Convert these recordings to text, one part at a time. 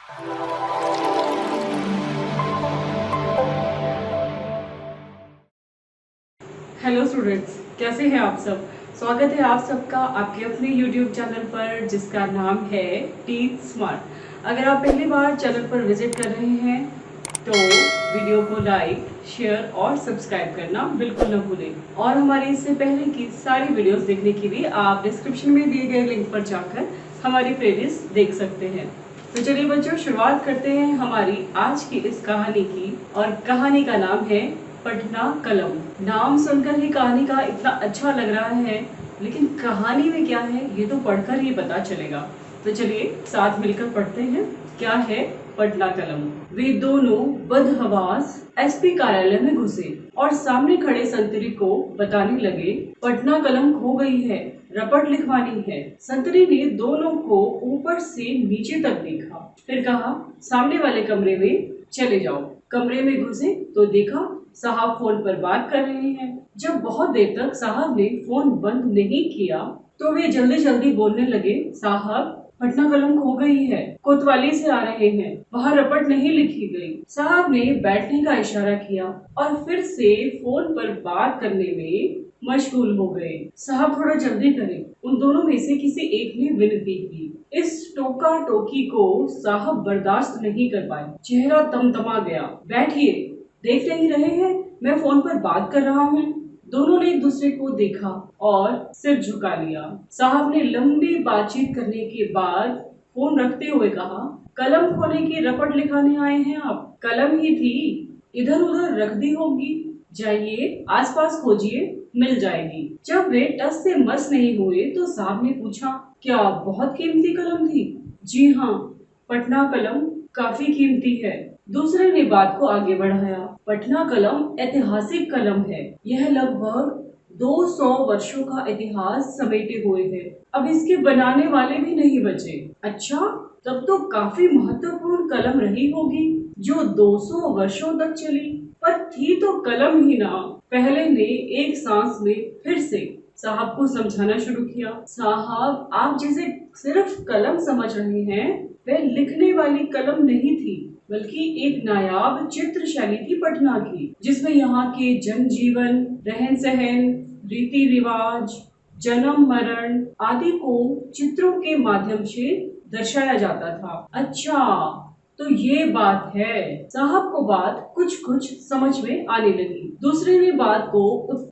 Hello students, कैसे हैं आप सब। स्वागत है आप सबका आपके अपने YouTube चैनल पर जिसका नाम है टीच स्मार्ट। अगर आप पहली बार चैनल पर विजिट कर रहे हैं तो वीडियो को लाइक, शेयर और सब्सक्राइब करना बिल्कुल न भूलें। और हमारे इससे पहले की सारी वीडियोस देखने के लिए आप डिस्क्रिप्शन में दिए गए लिंक पर जाकर हमारी प्लेलिस्ट देख सकते हैं। तो चलिए बच्चों, शुरुआत करते हैं हमारी आज की इस कहानी की। और कहानी का नाम है पढ़ना कलम। नाम सुनकर ही कहानी का इतना अच्छा लग रहा है, लेकिन कहानी में क्या है ये तो पढ़कर ही पता चलेगा। तो चलिए साथ मिलकर पढ़ते हैं क्या है पढ़ना कलम। वे दोनों बदहवास एसपी कार्यालय में घुसे और सामने खड़े संतरी को बताने लगे, पढ़ना कलम खो गई है, रपट लिखवानी है। संतरी ने दोनों को ऊपर से नीचे तक देखा, फिर कहा सामने वाले कमरे में चले जाओ। कमरे में घुसे तो देखा साहब फोन पर बात कर रहे हैं। जब बहुत देर तक साहब ने फोन बंद नहीं किया तो वे जल्दी जल्दी बोलने लगे, साहब पढ़ना कलम खो गई है, कोतवाली से आ रहे हैं, वहाँ रपट नहीं लिखी गई। साहब ने बैठने का इशारा किया और फिर से फोन पर बात करने में मशगूल हो गए। साहब थोड़ा जल्दी करें, उन दोनों में से किसी एक ने विनती की। इस टोका टोकी को साहब बर्दाश्त नहीं कर पाए, चेहरा तमतमा गया। बैठिए, देख नहीं रहे हैं मैं फोन पर बात कर रहा हूँ। दोनों ने एक दूसरे को देखा और सिर झुका लिया। साहब ने लंबी बातचीत करने के बाद फोन रखते हुए कहा, कलम खोने की रपट लिखाने आए हैं आप? कलम ही थी, इधर उधर रख दी होगी, जाइए आसपास खोजिए, मिल जाएगी। जब वे टस से मस नहीं हुए तो साहब ने पूछा, क्या बहुत कीमती कलम थी? जी हाँ, पटना कलम काफी कीमती है। दूसरे ने बात को आगे बढ़ाया, पटना कलम ऐतिहासिक कलम है, यह लगभग 200 वर्षों का इतिहास समेटे हुए है। अब इसके बनाने वाले भी नहीं बचे। अच्छा, तब तो काफी महत्वपूर्ण कलम रही होगी जो 200 वर्षों तक चली। पर थी तो कलम ही ना। पहले ने एक सांस में फिर से साहब को समझाना शुरू किया, साहब आप जिसे सिर्फ कलम समझ रहे हैं वह लिखने वाली कलम नहीं थी, बल्कि एक नायाब चित्र शैली थी पटना की, जिसमें यहाँ के जनजीवन, रहन सहन, रीति रिवाज, जन्म मरण आदि को चित्रों के माध्यम से दर्शाया जाता था। अच्छा, तो ये बात है। साहब को बात कुछ कुछ समझ में आने लगी। दूसरे ने बात को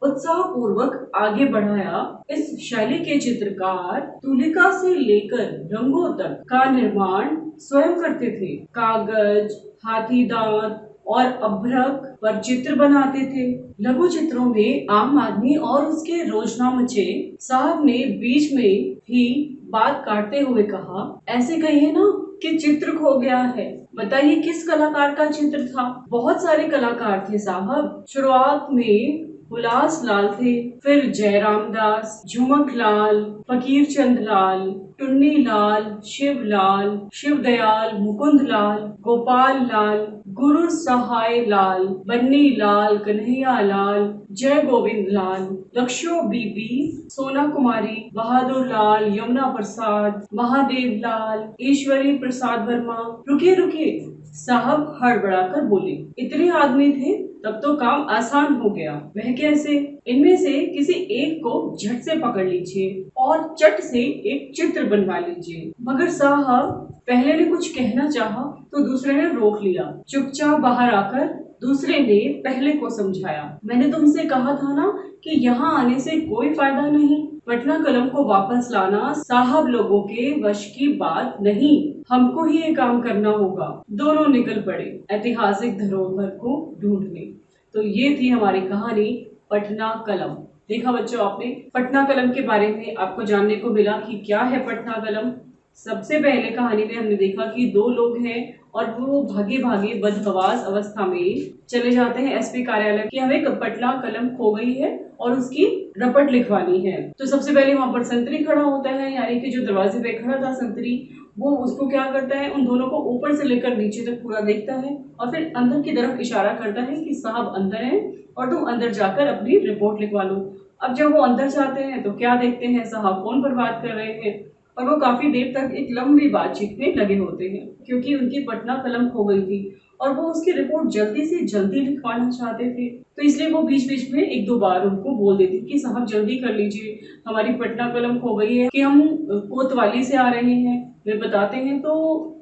उत्साह पूर्वक आगे बढ़ाया, इस शैली के चित्रकार तुलिका से लेकर रंगों तक का निर्माण स्वयं करते थे। कागज, हाथी दांत और अभ्रक पर चित्र बनाते थे। लघु चित्रों में आम आदमी और उसके रोजनामचे। साहब ने बीच में ही बात काटते हुए कहा, ऐसे कहिए ना कि चित्र खो गया है। बताइए किस कलाकार का चित्र था? बहुत सारे कलाकार थे साहब। शुरुआत में हुलास लाल थे, फिर जयराम दास, झुमक लाल, फकीर चंद लाल, टुन्नी लाल, शिवलाल, शिवदयाल, मुकुंद लाल, गोपाल लाल, गुरु सहाय लाल, बन्नी लाल, कन्हैया लाल, जय गोविंद लाल, लक्ष्यो बीबी, सोना कुमारी, बहादुर लाल, यमुना प्रसाद, महादेव लाल, ईश्वरी प्रसाद वर्मा। रुकिए रुकिए, साहब हड़बड़ाकर बोले, इतने आदमी थे तब तो काम आसान हो गया। वह कैसे? इनमें से किसी एक को झट से पकड़ लीजिए और चट से एक चित्र बनवा लीजिए। मगर साहब पहले ने कुछ कहना चाहा तो दूसरे ने रोक लिया। चुपचाप बाहर आकर दूसरे ने पहले को समझाया, मैंने तुमसे कहा था ना कि यहाँ आने से कोई फायदा नहीं। पटना कलम को वापस लाना साहब लोगों के वश की बात नहीं, हमको ही ये काम करना होगा। दोनों निकल पड़े ऐतिहासिक धरोहर को ढूंढने। तो ये थी हमारी कहानी पटना कलम। देखा बच्चों आपने, पटना कलम के बारे में आपको जानने को मिला कि क्या है पटना कलम। सबसे पहले कहानी में हमने देखा कि दो लोग हैं और वो भागे भागे बदहवास अवस्था में चले जाते हैं एसपी कार्यालय कि हमें पटना कलम खो गई है और उसकी रपट लिखवानी है। तो सबसे पहले वहां पर संतरी खड़ा होता है, यानी कि जो दरवाजे पे खड़ा था संतरी, वो उसको क्या करता है, उन दोनों को ऊपर से लेकर नीचे तक पूरा देखता है और फिर अंदर की तरफ इशारा करता है कि साहब अंदर हैं और तुम अंदर जाकर अपनी रिपोर्ट लिखवा लो। अब जब वो अंदर जाते हैं तो क्या देखते हैं, साहब फोन पर बात कर रहे हैं और वो काफी देर तक एक लंबी बातचीत में लगे होते हैं, क्योंकि उनकी पटना कलम खो गई थी और वो उसकी रिपोर्ट जल्दी से जल्दी लिखवाना चाहते थे। तो इसलिए वो बीच बीच में एक दो बार उनको बोल देती कि साहब जल्दी कर लीजिए, हमारी पटना कलम खो गई है, कि हम कोतवाली से आ रहे हैं, वे बताते हैं। तो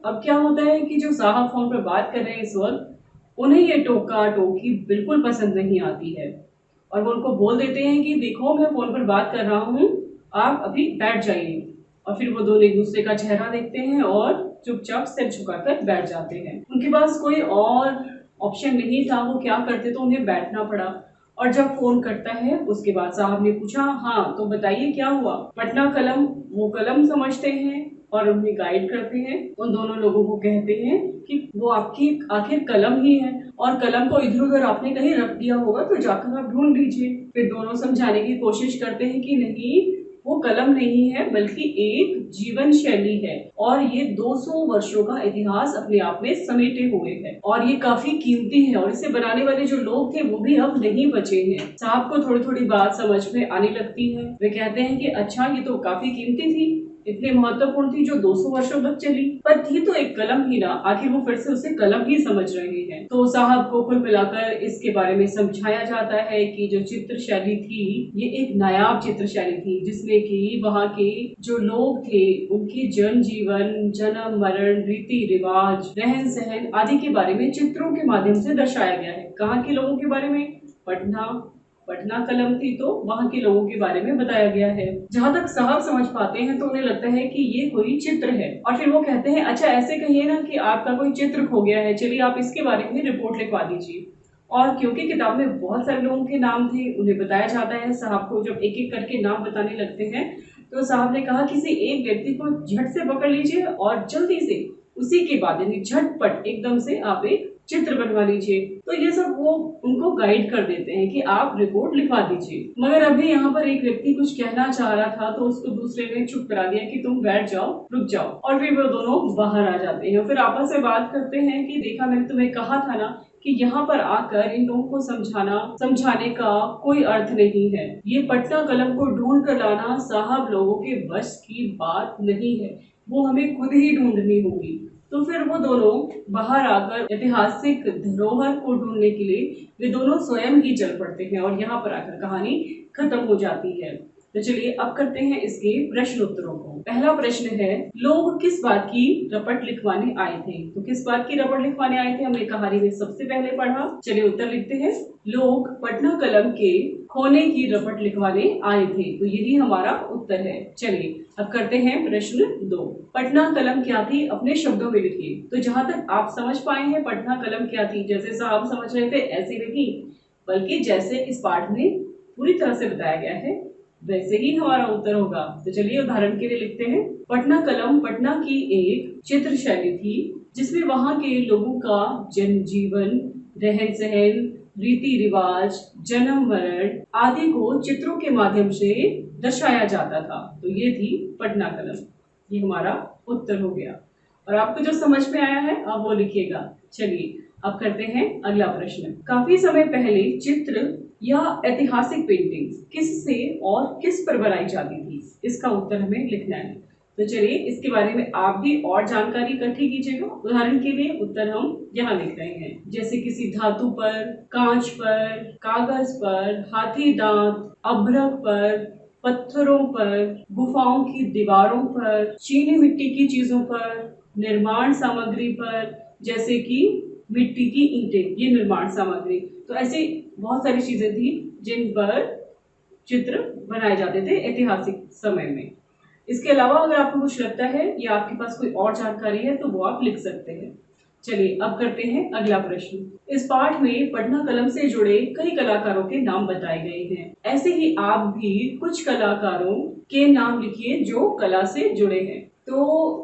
अब क्या होता है कि जो साहब फोन पर बात कर रहे हैं इस वक्त, उन्हें ये टोका टोकी बिल्कुल पसंद नहीं आती है और वो उनको बोल देते हैं कि देखो मैं फोन पर बात कर रहा हूँ, आप अभी बैठ जाइए। और फिर वो दोनों एक दूसरे का चेहरा देखते हैं और चुपचाप सिर झुकाकर बैठ जाते हैं। उनके पास कोई और ऑप्शन नहीं था, वो क्या करते, तो उन्हें बैठना पड़ा। और जब फोन करता है उसके बाद साहब ने पूछा, हाँ तो बताइए क्या हुआ। पटना कलम वो कलम समझते हैं और उन्हें गाइड करते हैं। उन दोनों लोगों को कहते हैं कि वो आपकी आखिर कलम ही है और कलम को इधर उधर आपने कहीं रख दिया होगा, तो जाकर आप ढूंढ लीजिए। फिर दोनों समझाने की कोशिश करते हैं कि नहीं, वो कलम नहीं है बल्कि एक जीवन शैली है और ये 200 वर्षों का इतिहास अपने आप में समेटे हुए है और ये काफी कीमती है और इसे बनाने वाले जो लोग थे वो भी अब नहीं बचे हैं। साहब को थोड़ी थोड़ी बात समझ में आने लगती है। वे कहते हैं कि अच्छा, ये तो काफी कीमती थी, इतनी महत्वपूर्ण थी, जो 200 वर्षों तक चली, पर थी तो एक कलम ही ना, आखिर वो फिर से उसे कलम ही समझ रहे हैं। तो साहब को कुल मिलाकर इसके बारे में समझाया जाता है कि जो चित्र शैली थी ये एक नायाब चित्र शैली थी, जिसमें कि वहाँ के जो लोग थे उनके जन जीवन, जन्म मरण, रीति रिवाज, रहन सहन आदि के बारे में चित्रों के माध्यम से दर्शाया गया है। कहाँ के लोगों के बारे में? पटना कलम थी तो वहाँ के लोगों के बारे में बताया गया है। जहाँ तक साहब समझ पाते हैं तो उन्हें लगता है कि ये कोई चित्र है और फिर वो कहते हैं, अच्छा ऐसे कहिए ना कि आपका कोई चित्र खो गया है, चलिए आप इसके बारे में रिपोर्ट लिखवा दीजिए। और क्योंकि किताब में बहुत सारे लोगों के नाम थे, उन्हें बताया जाता है। साहब को जब एक एक करके नाम बताने लगते हैं तो साहब ने कहा, किसी एक व्यक्ति को झट से पकड़ लीजिए और जल्दी से उसी के बाद यानी झटपट एकदम से आप एक चित्र बनवा लीजिए। तो ये सब वो उनको गाइड कर देते हैं कि आप रिपोर्ट लिखवा दीजिए। मगर अभी यहाँ पर एक व्यक्ति कुछ कहना चाह रहा था तो उसको दूसरे ने चुप करा दिया कि तुम बैठ जाओ, रुक जाओ। और फिर वो दोनों बाहर आ जाते हैं। फिर आपस में बात करते हैं कि देखा, मैंने तुम्हें कहा था ना कि यहाँ पर आकर इन लोगों को समझाने का कोई अर्थ नहीं है। ये पटना कलम को ढूंढ कर लाना साहब लोगों के बस की बात नहीं है, वो हमें खुद ही ढूंढनी होगी। तो फिर वो दोनों बाहर आकर ऐतिहासिक धरोहर को ढूंढने के लिए वे दोनों स्वयं ही चल पड़ते हैं और यहाँ पर आकर कहानी खत्म हो जाती है। तो चलिए अब करते हैं इसके प्रश्न उत्तरों को। पहला प्रश्न है, लोग किस बात की रपट लिखवाने आए थे? तो किस बात की रपट लिखवाने आए थे हमने कहानी में सबसे पहले पढ़ा। चलिए उत्तर लिखते हैं, लोग पटना कलम के खोने की रपट लिखवाने आए थे। तो यही हमारा उत्तर है। चलिए अब करते हैं प्रश्न 2। पटना कलम क्या थी, अपने शब्दों में लिखिए। तो जहां तक आप समझ पाए हैं पटना कलम क्या थी, जैसे साहब समझ रहे थे ऐसे नहीं, बल्कि जैसे इस पाठ में पूरी तरह से बताया गया है वैसे ही हमारा उत्तर होगा। तो चलिए उदाहरण के लिए लिखते हैं, पटना कलम पटना की एक चित्र शैली थी जिसमें वहां के लोगों का जनजीवन, रहन सहन, रीति रिवाज, जन्म मरण आदि को चित्रों के माध्यम से दर्शाया जाता था। तो ये थी पटना कलम। ये हमारा उत्तर हो गया और आपको जो समझ में आया है आप वो लिखिएगा। चलिए अब करते हैं अगला प्रश्न। काफी समय पहले चित्र या ऐतिहासिक पेंटिंग्स किससे और किस पर बनाई जाती थी? इसका उत्तर हमें लिखना है। तो चलिए इसके बारे में आप भी और जानकारी इकट्ठी कीजिएगा। उदाहरण के लिए उत्तर हम यहाँ लिख रहे हैं, जैसे किसी धातु पर, कांच पर, कागज पर, हाथी दांत, अभ्रक पर, पत्थरों पर, गुफाओं की दीवारों पर, चीनी मिट्टी की चीजों पर, निर्माण सामग्री पर, जैसे कि मिट्टी की ईंटें, ये निर्माण सामग्री। तो ऐसी बहुत सारी चीजें थी जिन पर चित्र बनाए जाते थे ऐतिहासिक समय में। इसके अलावा अगर आपको कुछ लगता है या आपके पास कोई और जानकारी है तो वो आप लिख सकते हैं। चलिए अब करते हैं अगला प्रश्न। इस पाठ में पटना कलम से जुड़े कई कलाकारों के नाम बताए गए हैं। ऐसे ही आप भी कुछ कलाकारों के नाम लिखिए जो कला से जुड़े हैं। तो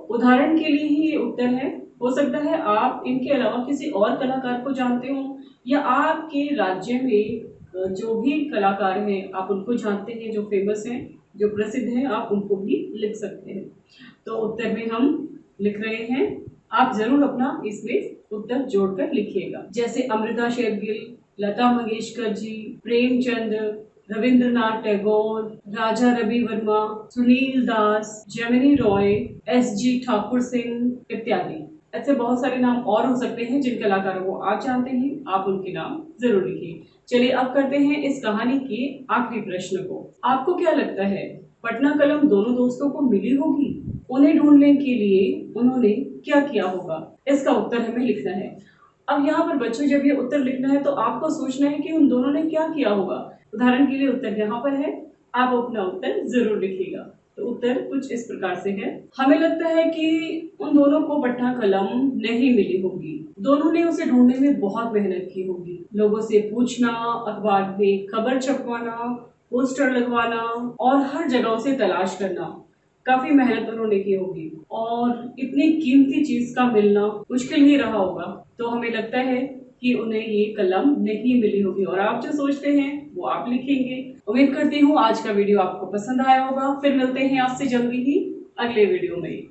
उदाहरण के लिए ही ये उत्तर है। हो सकता है आप इनके अलावा किसी और कलाकार को जानते हो या आपके राज्य में जो भी कलाकार हैं आप उनको जानते हैं, जो फेमस हैं, जो प्रसिद्ध हैं, आप उनको भी लिख सकते हैं। तो उत्तर में हम लिख रहे हैं, आप जरूर अपना इसमें उत्तर जोड़कर लिखिएगा। जैसे अमृता शेरगिल, लता मंगेशकर जी, प्रेमचंद, रविंद्रनाथ टैगोर, राजा रवि वर्मा, सुनील दास, जेमिनी रॉय, एस.जी. ठाकुर सिंह इत्यादि। ऐसे बहुत सारे नाम और हो सकते हैं जिन कलाकारों को आप जानते हैं, आप उनके नाम जरूर लिखिए। चलिए अब करते हैं इस कहानी के आखिरी प्रश्न को। आपको क्या लगता है पटना कलम दोनों दोस्तों को मिली होगी? उन्हें ढूंढने के लिए उन्होंने क्या किया होगा? इसका उत्तर हमें लिखना है। अब यहाँ पर बच्चों जब ये उत्तर लिखना है तो आपको सोचना है कि उन दोनों ने क्या किया होगा। उदाहरण के लिए उत्तर यहाँ पर है, आप अपना उत्तर जरूर लिखिएगा। तो उत्तर कुछ इस प्रकार से है। हमें लगता है कि उन दोनों को पटना कलम नहीं मिली होगी। दोनों ने उसे ढूंढने में बहुत मेहनत की होगी। लोगों से पूछना, अखबार में खबर छपवाना, पोस्टर लगवाना और हर जगह उसे तलाश करना, काफी मेहनत उन्होंने की होगी और इतनी कीमती चीज का मिलना मुश्किल ही रहा होगा। तो हमें लगता है कि उन्हें ये कलम नहीं मिली होगी और आप जो सोचते हैं वो आप लिखेंगे। उम्मीद करती हूँ आज का वीडियो आपको पसंद आया होगा। फिर मिलते हैं आपसे जल्दी ही अगले वीडियो में।